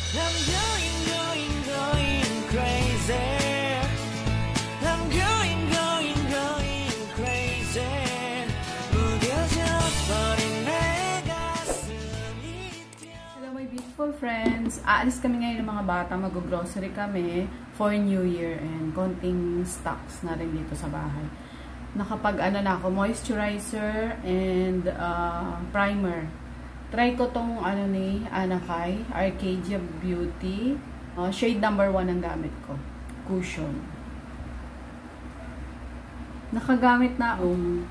I'm going crazy. I'm going crazy. 무뎌져버린 내 가슴이 뛰어. Hello my beautiful friends. Aalis kami ngayon ng mga bata. Mag-grocery kami for New Year and konting stocks na rin dito sa bahay. Nakapag-ano na ako, moisturizer and primer. Try ko tong ano ni Anakay, Arcadia Beauty. Shade number 1 ang gamit ko. Cushion. Nakagamit na akong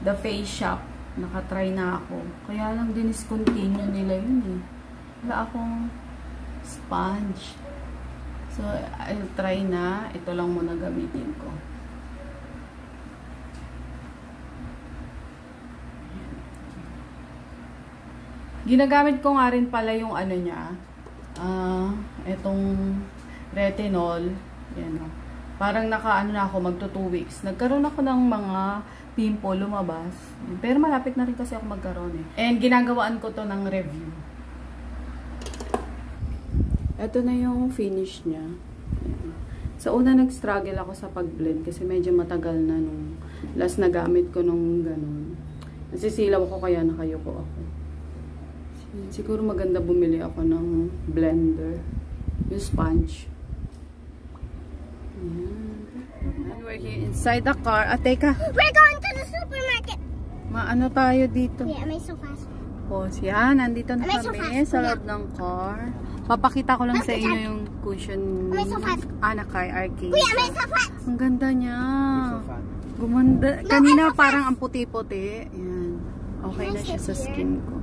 The Face Shop. Nakatry na ako. Kaya lang diniscontinue nila yun eh. Wala akong sponge. So, I'll try na. Ito lang muna gamitin ko. Ginagamit ko nga rin pala yung ano niya. Itong retinol. Yan o. Parang nakaano na ako, magto 2 weeks. Nagkaroon ako ng mga pimple lumabas. Pero malapit na rin kasi ako magkaroon eh. And ginagawaan ko to ng review. Ito na yung finish niya. Ayan. Sa una nag-struggle ako sa pag-blend kasi medyo matagal na nung last na gamit ko nung ganun. Nasisilaw ako kaya nakayuko ako. Siguro maganda bumili ako ng blender. Yung sponge. And we're here inside the car. Teka. We're going to the supermarket. Maano tayo dito? Yeah, am I so fast? O, siya. Nandito na Am I so kami fast? sa loob ng car. Papakita ko lang sa inyo yung cushion Am I so fast? Anakay Arcadia. Kuya, am I so fast? Ang ganda niya. So fun. Gumanda. No, Kanina I'm so parang ang puti-puti. Yan. Okay Can I na siya sit sa here? skin ko.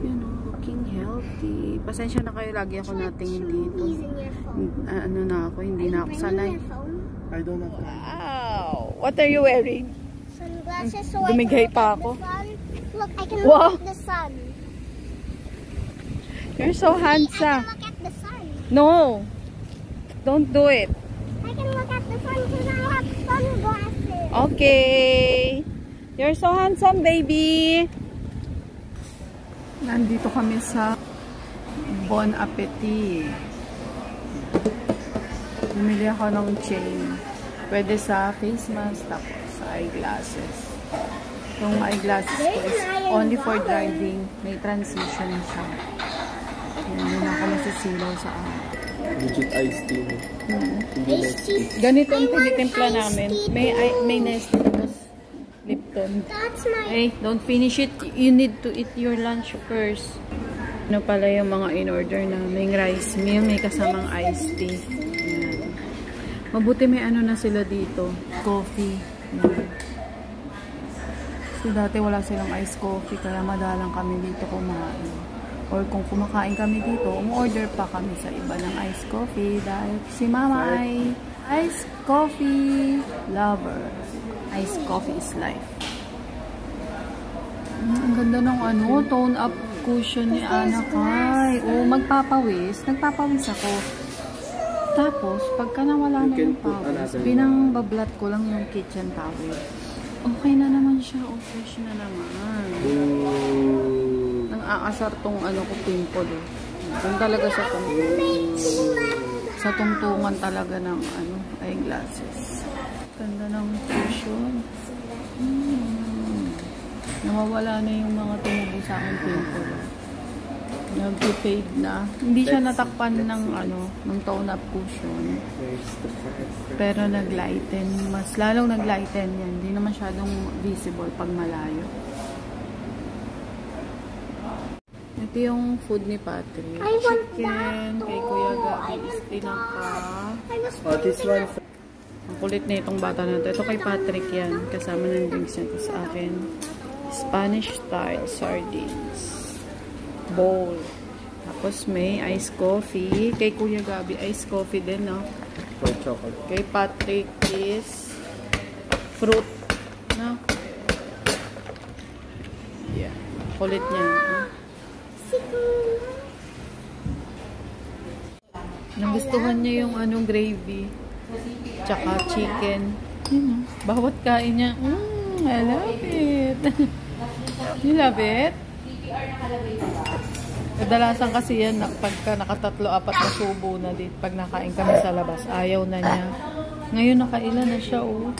Yan o. Looking healthy. Pasensya na kayo. Lagi ako natingin dito. Using your phone. Ano na ako. Hindi na ako sanay. Your phone? I don't have time. Wow! What are you wearing? Sunglasses so Gumigay I can pa look ako. at the sun. Look, I can Wow. look at the sun. You're so I handsome. can look at the sun. No! Don't do it. I can look at the sun because I have sunglasses. Okay. You're so handsome, baby. Nandito kami sa Bon Appetit. Bumili ako ng chain. Pwede sa face mask, tapos sa eyeglasses. Yung eyeglasses ko is only for driving. May transition siya. Yan, hindi na ako masisilaw sa araw. Legit iced tea. Hindi Iced tea. Ganito yung I want tinitimpla iced namin. tea. May Nestle tapos Lipton. That's my... Hey, don't finish it. You need to eat your lunch first. Ano pala yung mga in-order naming rice meal. May kasamang iced tea. Ayan. Mabuti may ano na sila dito. Coffee. Ayan. So dati wala silang iced coffee. Kaya madalang kami dito kumain. Or kung kumakain kami dito, umorder pa kami sa iba ng iced coffee. Dahil si mama ay iced coffee lover. Iced coffee is life. Ang ganda ng ano, tone up cushion ni Anakay. O, magpapawis. Nagpapawis ako. Tapos, pagka nawala na yung pawis, binangbablat ko lang yung kitchen towel. Okay na naman siya. O, fresh na naman. Nang aasar tong ano ko, pimple. Doon talaga sa tungtungan talaga ng ano, eyeglasses. Ganda ng cushion. Nawawala na yung mga tumubo sa akin pimple. Nag-fade na. Hindi siya natakpan ng ano, ng tone up cushion. Pero nag-lighten. Mas lalong nag-lighten yan. Hindi na masyadong visible pag malayo. Ito yung food ni Patrick. Chicken, kay Kuya Gabi is tinapa. Oh, this one. Ang kulit na itong bata na ito. Ito kay Patrick yan. Kasama ng drinks niya. Tapos sa akin, Spanish style sardines. Bowl. Tapos may iced coffee. Kay Kuya Gabi, iced coffee din, no? White chocolate. Kay Patrick is fruit. No? Yeah. Kulit niya. Huh? Nagustuhan niya yung anong gravy. Tsaka chicken. Yun, bawat kain niya. I love it. You love it? Kadalasan kasi yan, pagka nakatatlo, apat na subo na dito, pag nakain kami sa labas, ayaw na niya. Ngayon nakailan na siya, oh.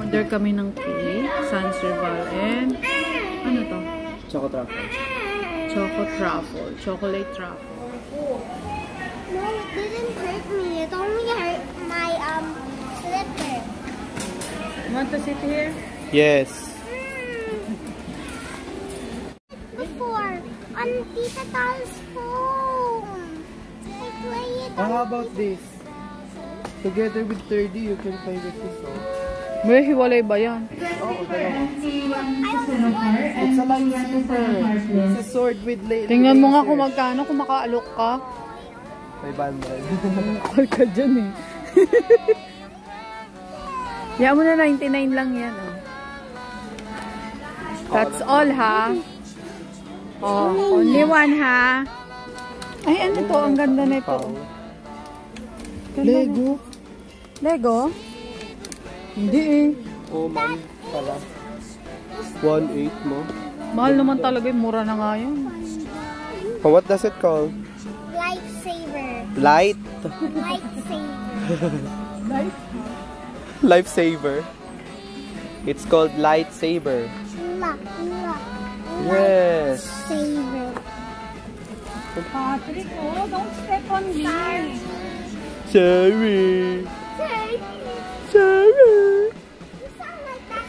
Order kami ng cake, Sans Rival, and ano to? Choco truffle. Choco truffle, chocolate truffle. No, it didn't hurt me. It only hurt my slipper. You want to sit here? Yes. Before on Tita Tal's phone. I play it on How about this? Together with 30, you can play with this. Oh, May hiwalay ba yan? It's a lightsaber. It's a sword with Tingnan mo nga kung magkano, kung makaalok ka. 500. Call ka dyan eh. Yan mo na 99 lang yan. Oh. That's all ha. Oh, only one ha. Ay, ano to? Ang ganda na ito. Ganda Lego. na. Lego? Hindi eh. Oh, man. Pala. 1.8 mo. Mahal naman talaga yung mura na nga yun. Oh, what does it call? Lifesaver. Light. Lightsaver. Lifesaver. It's called lightsaber. Yes. Saver. Patrick, oh, don't step on me. Sorry. Sorry. Sorry. You sound like that.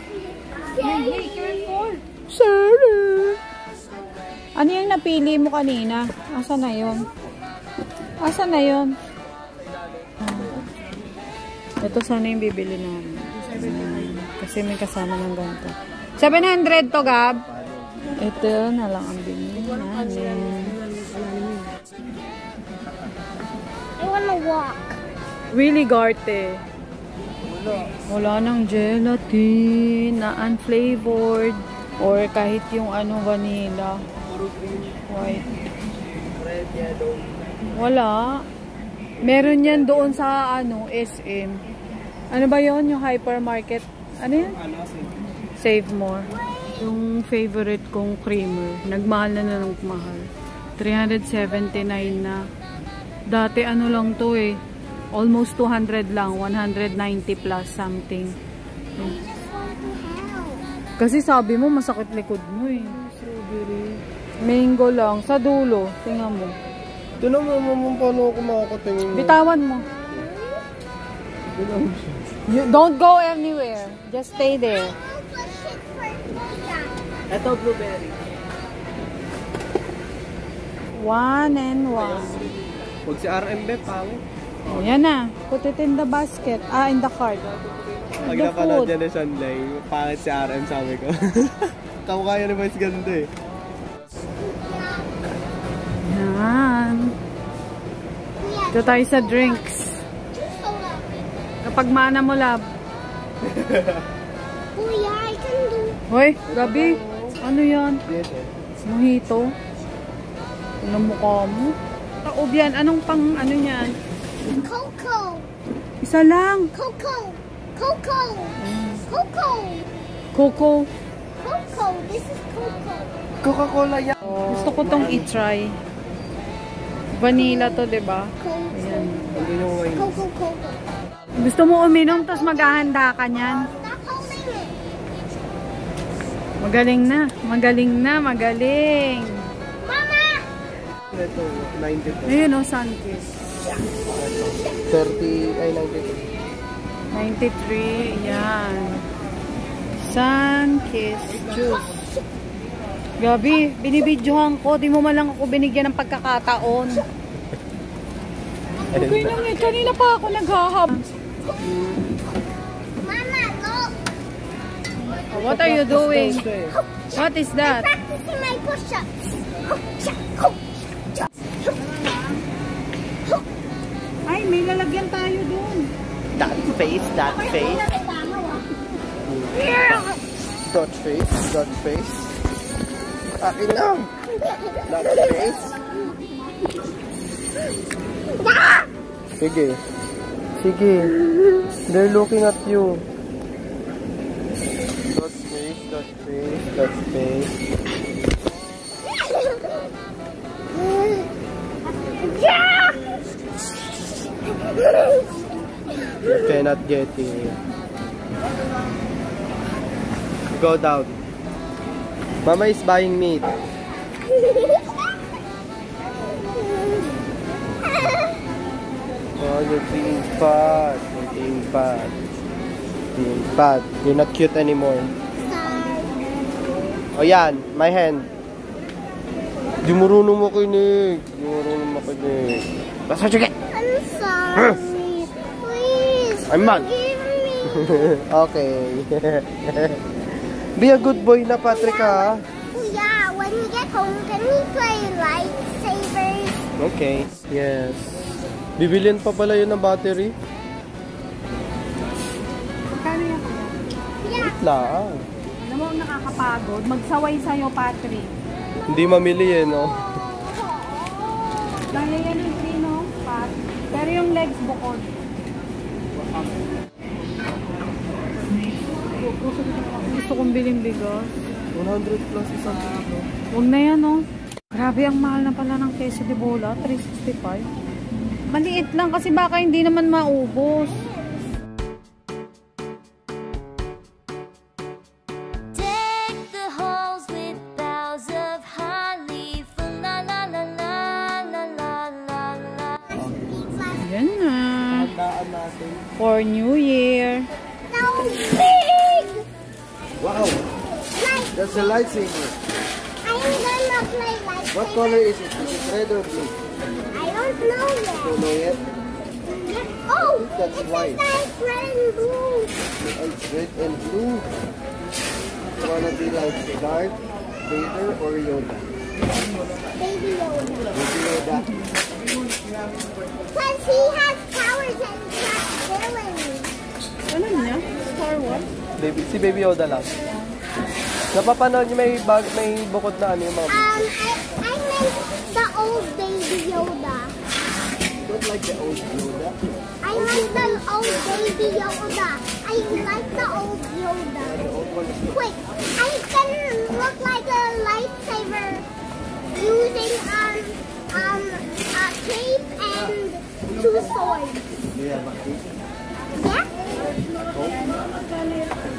Hey, careful. Sorry. Ano yung napili mo kanina? Asa na yun? Asa na yun? Ito sana yung bibili namin. Kasi may kasama ng ganito. 700 to, Gab. Ito na lang ang bibili namin. I wanna walk. Really, Garte? Wala nang gelatin na unflavored or kahit yung ano vanilla. White. Wala. Meron yan doon sa ano, SM. Ano ba yon yung hypermarket? Ano yan? Save More. Yung favorite kong creamer. Nagmahal na ng mahal. 379 na. Dati ano lang to eh. Almost 200 lang. 190 plus something. Kasi sabi mo masakit likod mo eh. Strawberry. Mango lang. Sa dulo. Tingnan mo. Tinan mo paano ako makakatingin mo. Bitawan mo. You don't go anywhere. Just stay there. Ito, blueberry. 1 and 1. Huwag si RMB, pangit. Oh, yan na. Put it in the basket. Ah, in the cart. Pag The napanood food. yan ni Shanlay, pangit si RM, sabi ko. Kamukha na ba yung ganda eh. Yan. Ito tayo sa drinks. Kapag mana mo, lab. Kuya, I can do. Hoy, Gabi. Ano yan? Yes eh. Mojito. Ano mukha mo? Taob yan. Anong pang ano yan? Coco. Isa lang. Coco. Coco. Coco. Coco. Coco. This is Coco. Coca-Cola yan. Gusto ko tong i-try. Vanilla to, diba? Ayan. Hindi yung wine. Coco, Coco. Gusto mo uminom, tapos maghahanda ka niyan. Stop holding it. Magaling na. Magaling na. Magaling. Mama! Ito, 92. Ayun o, Sunkiss. 30, ay 92. 93. Yan. Sunkiss juice. Gabi, binibidyohan ko. Di mo man lang ako binigyan ng pagkakataon. Okay lang eh. Kanina pa ako naghahab. Mama, look. What are you doing? What is that? Practicing my push-ups. Ay, may lalagyan tayo dun. That face, that face. Dot face, dot face. Akin lang. Dot face. Sige. Sige. They're looking at you. Dot face, dot face, dot face. you're not getting it. Go down. Mama is buying meat. Oh, you're being fat. You're being fat. Being fat. You're not cute anymore. Oh, yan. My hand. Di marunong makinig. Di marunong makinig. Basta, sige! I'm sorry. Please. I'm mad. Forgive me. Okay. Be a good boy na, Patrick, ha? Yeah, when we get home, can we play lightsabers? Okay. Yes. Bibilin pa pala yun ng battery. Magkano yan? Yeah. Lang. Alam mo, nakakapagod. Magsaway sa'yo, Patrick. Hindi mamili eh, no? Dahil yan yung tree, no? Pat. Pero yung legs bukod. Gusto kong biling bigas. 100 plus isang kilo. Huwag na yan, no? Grabe, ang mahal na pala ng queso de bola. 365. Maliit lang kasi baka hindi naman maubos. Deck the halls with boughs of holly. La la la la la la la la. Yan na. Handaan natin. For New Year. So big! Wow! That's a lightsaber. I'm gonna play lightsabers. What color is it? Is it red or blue? I don't know yet. Don't know yet. Oh, That's it's white. like red and blue. It's red and blue. You wanna be like Darth Vader or Yoda? Baby Yoda. Baby Yoda. Because he has powers and not villains. Ano niya? Star Wars? Si Baby Yoda lang. Napapanood niyo may bukod na ano yung mga... I meant the old Baby Yoda. Don't like the old Yoda. I like the old Baby Yoda. I like the old Yoda. The old one is good. Wait, I can look like a lightsaber using a cape and 2 swords. Do you have a cape? Yeah? Coat?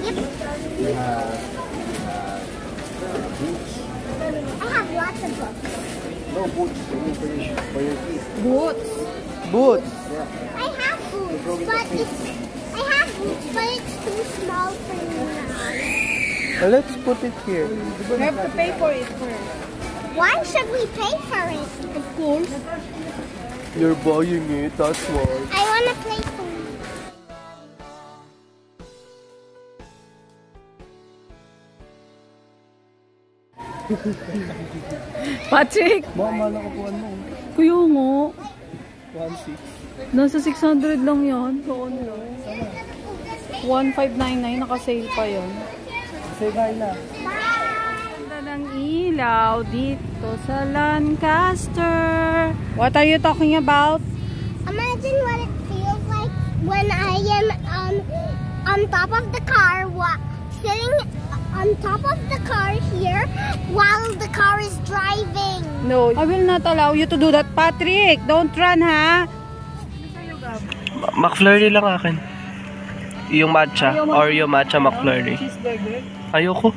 Yep. You have boots? I have lots of books. No boots. I mean for your feet. Boots. Boots? Yeah. I have boots, but it's too small for me now. Let's put it here. You have to pay for it first. Why should we pay for it? Of course. You're buying it, that's why. I want to play for it. Patrick! Baka malakupuan mo. Kuya nga. 1.6. Nasa 600 lang yan. So, ano? 1599. Naka-sale pa yan. Say bye na. Ganda ng ilaw dito sa Lancaster. What are you talking about? Imagine what it feels like when I am on top of the car, sitting on top of the car here while the car is driving. No, I will not allow you to do that, Patrick. Don't run, ha? McFlurry lang akin. Yung matcha. Oreo matcha McFlurry. Cheeseburger. Ayoko.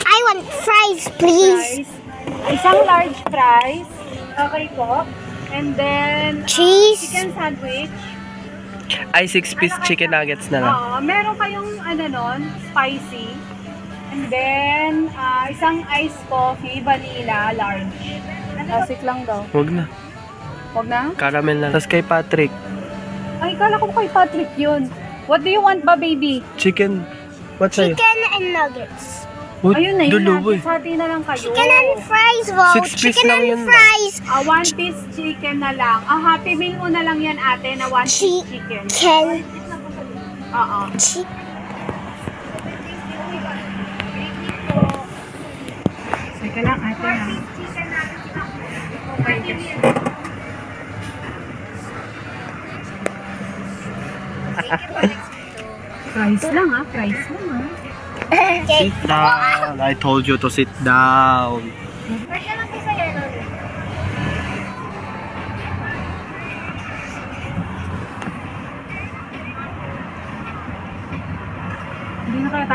I want fries, please. Fries. Isang large fries. Okay po. And then, Cheese. chicken sandwich. Ay, 6-piece chicken nuggets na lang. Meron kayong, spicy. And then, isang iced coffee, vanilla, large. Classic lang daw. Huwag na. Huwag na? Caramel lang. Tapos kay Patrick, Ay, kala ko kay Patrick yun. What do you want ba, baby? chicken. What sa'yo? Chicken and nuggets. What? Ayun na, yun Dalawa na. Hati na lang kayo. Chicken and fries, Vo. 6-piece Chicken lang and yun, fries. 1-piece chicken na lang. Happy meal mo na lang yan, ate, na 1-piece chicken. Chicken. Oo. Teka lang, ate, ha. Fries lang, ha. Fries lang, ha. Okay. Sit down. I told you to sit down.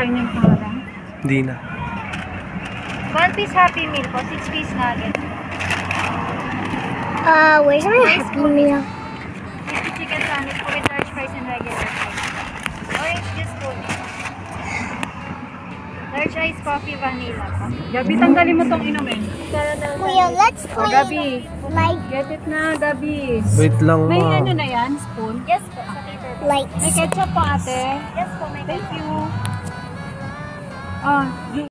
kakain yung pangalan? Hindi na. 1 piece Happy Meal po, 6 piece nuggets. Where's my Happy Meal? Crispy chicken sandwich po with large fries and regular fries. Orange juice po. Large iced coffee vanilla po. Gabi, tanggalin mo tong inumin. Kuya, let's play. Gabi, Like, get it na, Gabi. Wait lang, May ma. ano na yan, spoon? Yes po, sa paper po. like. May ketchup po, ate. Yes po, may Thank you. Ah,